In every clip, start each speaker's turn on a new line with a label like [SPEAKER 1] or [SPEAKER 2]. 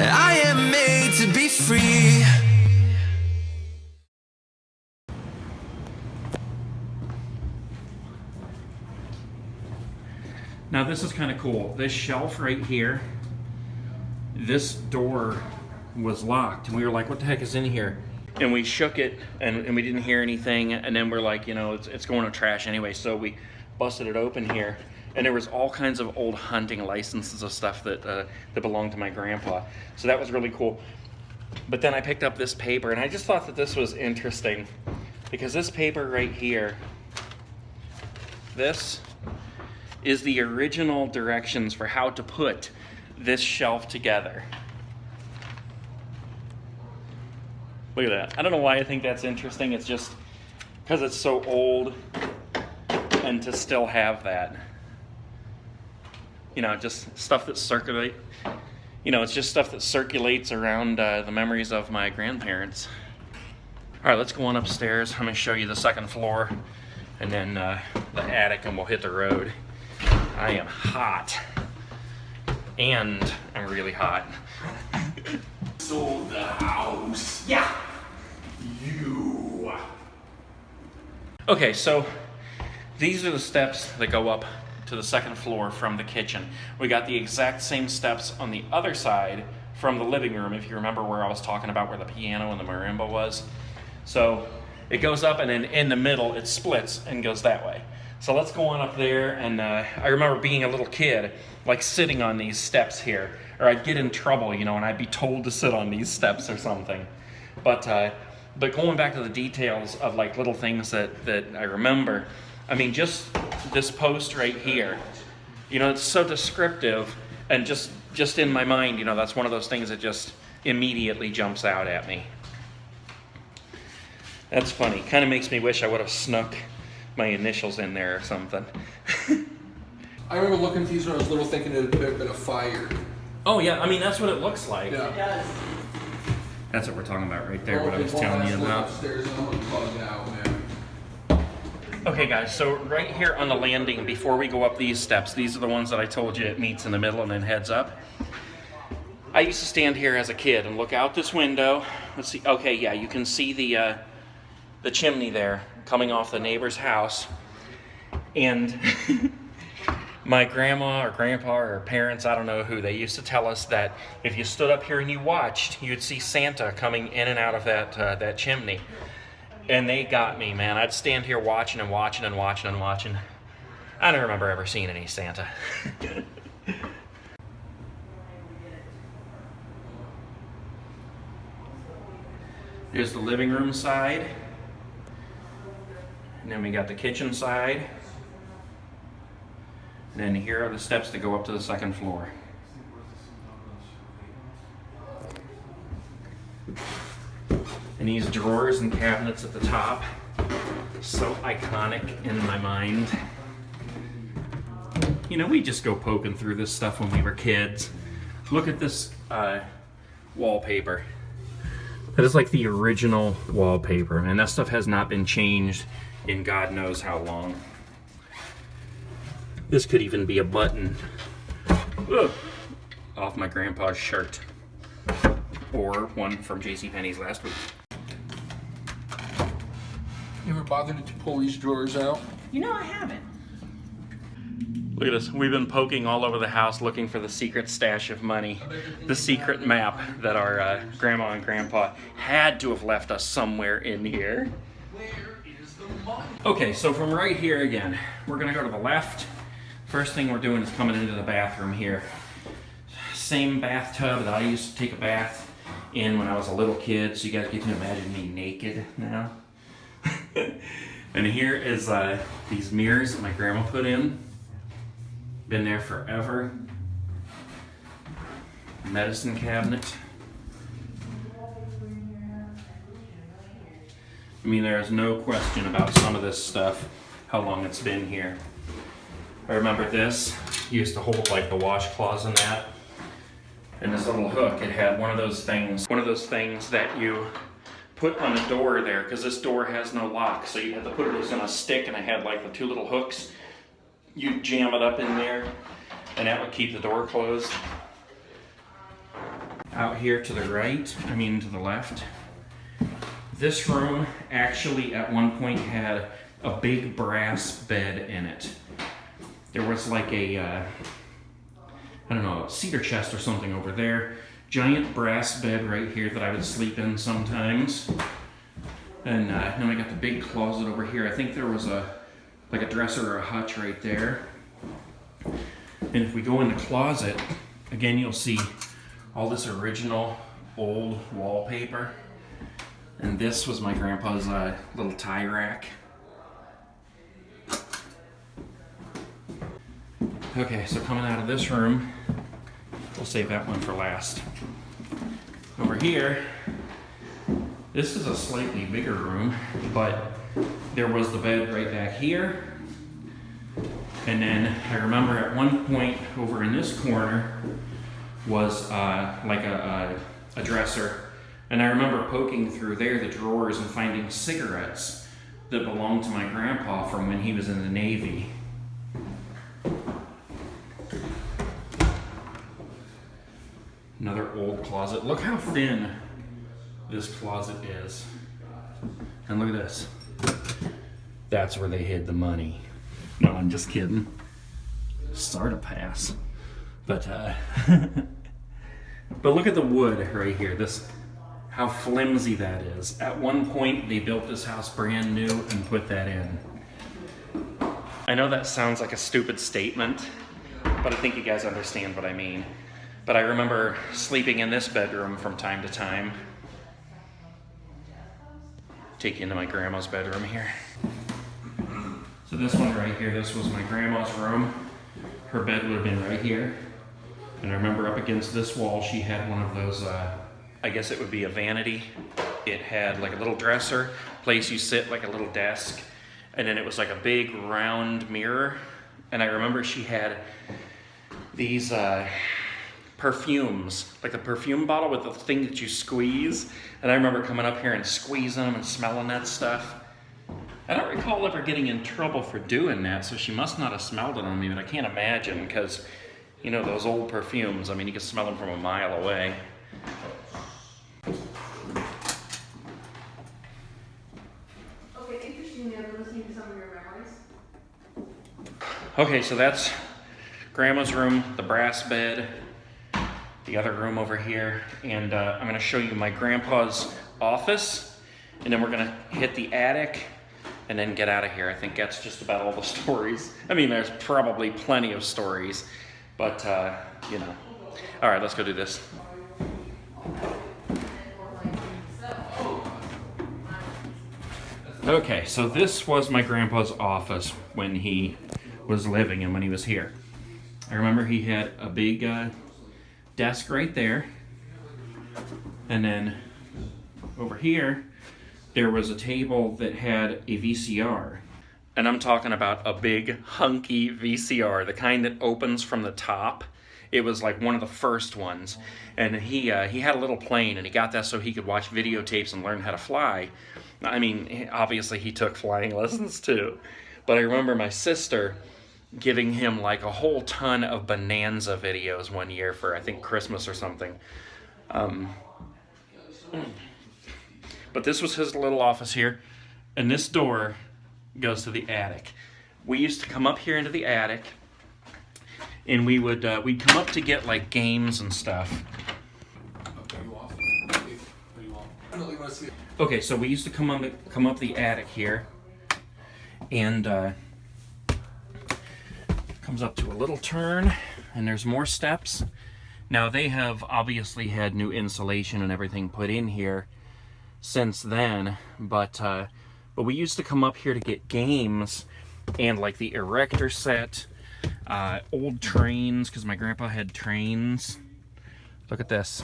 [SPEAKER 1] I am made to be free.
[SPEAKER 2] Now this is kind of cool. This shelf right here, this door was locked and we were like, what the heck is in here? And we shook it and we didn't hear anything, and then we're like, you know, it's going to trash anyway, so we busted it open here, and there was all kinds of old hunting licenses of stuff that that belonged to my grandpa. So that was really cool. But then I picked up this paper and I just thought that this was interesting, because this paper right here, this is the original directions for how to put this shelf together. Look at that. I don't know why I think that's interesting. It's just because it's so old, and to still have that. You know, just stuff that circulate. You know, it's just stuff that circulates around the memories of my grandparents. All right, let's go on upstairs. I'm gonna show you the second floor, and then the attic, and we'll hit the road. I am hot, and I'm really hot.
[SPEAKER 3] Sold the house.
[SPEAKER 2] Yeah.
[SPEAKER 3] You.
[SPEAKER 2] Okay, so these are the steps that go up to the second floor from the kitchen. We got the exact same steps on the other side from the living room, if you remember where I was talking about where the piano and the marimba was. So it goes up, and then in the middle it splits and goes that way. So let's go on up there, and I remember being a little kid, like sitting on these steps here, or I'd get in trouble, you know, and I'd be told to sit on these steps or something. But going back to the details of like little things that I remember, I mean, just this post right here, you know, it's so descriptive, and just in my mind, you know, that's one of those things that just immediately jumps out at me. That's funny. Kind of makes me wish I would have snuck my initials in there or something.
[SPEAKER 4] I remember looking at these when I was little, thinking it had been a fire.
[SPEAKER 2] Oh yeah, I mean, that's what it looks like.
[SPEAKER 4] Yeah.
[SPEAKER 5] It does.
[SPEAKER 2] That's what we're talking about right there, what I was telling you about.
[SPEAKER 4] Upstairs, and I'm gonna bug out, man.
[SPEAKER 2] Okay guys, so right here on the landing, before we go up these steps, these are the ones that I told you it meets in the middle and then heads up. I used to stand here as a kid and look out this window. Let's see, okay, yeah, you can see the chimney there coming off the neighbor's house. And my grandma or grandpa or parents, I don't know who, they used to tell us that if you stood up here and you watched, you'd see Santa coming in and out of that chimney. And they got me, man. I'd stand here watching and watching and watching and watching. I don't remember ever seeing any Santa. There's the living room side. And then we got the kitchen side. And then here are the steps that go up to the second floor. And these drawers and cabinets at the top, so iconic in my mind. You know, we just go poking through this stuff when we were kids. Look at this wallpaper. That is like the original wallpaper, and that stuff has not been changed in God knows how long. This could even be a button off my grandpa's shirt, or one from JCPenney's last week.
[SPEAKER 4] You ever bothered to pull these drawers out?
[SPEAKER 5] You know I haven't.
[SPEAKER 2] Look at this. We've been poking all over the house looking for the secret stash of money, the secret map that our grandma and grandpa had to have left us somewhere in here. Okay, so from right here again, we're gonna go to the left. First thing we're doing is coming into the bathroom here. Same bathtub that I used to take a bath in when I was a little kid, so you guys get to imagine me naked now. And here is these mirrors that my grandma put in. Been there forever. Medicine cabinet. I mean, there's no question about some of this stuff, how long it's been here. I remember this used to hold like the washcloths and that. And this little hook, it had one of those things that you put on the door there, because this door has no lock, so you had to put it on a stick, and it had like the two little hooks. You jam it up in there, and that would keep the door closed. out here to the right, to the left. This room actually at one point had a big brass bed in it. There was like a, I don't know, a cedar chest or something over there. Giant brass bed right here that I would sleep in sometimes. And then I got the big closet over here. I think there was like a dresser or a hutch right there. And if we go in the closet, again, you'll see all this original old wallpaper. And this was my grandpa's little tie rack. Okay, so coming out of this room, we'll save that one for last. Over here, this is a slightly bigger room, but there was the bed right back here. And then I remember at one point over in this corner was like a dresser. And I remember poking through there, the drawers, and finding cigarettes that belonged to my grandpa from when he was in the Navy. Another old closet. Look how thin this closet is. And look at this. That's where they hid the money. No, I'm just kidding. Sort of pass. But but look at the wood right here. How flimsy that is. At one point, they built this house brand new and put that in. I know that sounds like a stupid statement, but I think you guys understand what I mean. But I remember sleeping in this bedroom from time to time. Take you into my grandma's bedroom here. So this one right here, this was my grandma's room. Her bed would have been right here. And I remember up against this wall, she had one of those, I guess it would be a vanity. It had like a little dresser, place you sit, like a little desk. And then it was like a big round mirror. And I remember she had these perfumes, like the perfume bottle with the thing that you squeeze. And I remember coming up here and squeezing them and smelling that stuff. I don't recall ever getting in trouble for doing that, so she must not have smelled it on me, but I can't imagine, because, you know, those old perfumes, you can smell them from a mile away.
[SPEAKER 5] Okay, interesting that we're listening to some of your memories.
[SPEAKER 2] Okay, so that's Grandma's room, the brass bed, the other room over here, and I'm going to show you my grandpa's office, and then we're going to hit the attic and then get out of here. I think that's just about all the stories. There's probably plenty of stories, but you know. All right, let's go do this. Okay, so this was my grandpa's office when he was living and when he was here. I remember he had a big desk right there, and then over here there was a table that had a VCR. And I'm talking about a big hunky VCR, the kind that opens from the top. It was like one of the first ones. And he had a little plane, and he got that so he could watch videotapes and learn how to fly. Obviously he took flying lessons too. But I remember my sister giving him like a whole ton of Bonanza videos one year for, I think, Christmas or something. But this was his little office here, and this door goes to the attic. We used to come up here into the attic, and we'd come up to get like games and stuff. Okay, so we used to come up the attic here, and comes up to a little turn, and there's more steps. Now they have obviously had new insulation and everything put in here since then, but we used to come up here to get games and like the erector set, old trains, because my grandpa had trains. Look at this.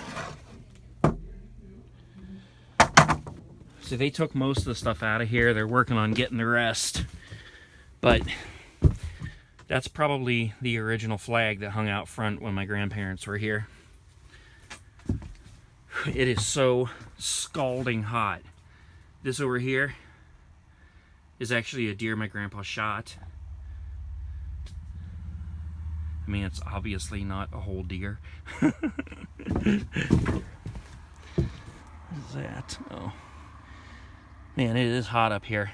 [SPEAKER 2] So they took most of the stuff out of here. They're working on getting the rest, but that's probably the original flag that hung out front when my grandparents were here. It is so scalding hot. This over here is actually a deer my grandpa shot. I mean, it's obviously not a whole deer. What is that? Oh. Man, it is hot up here.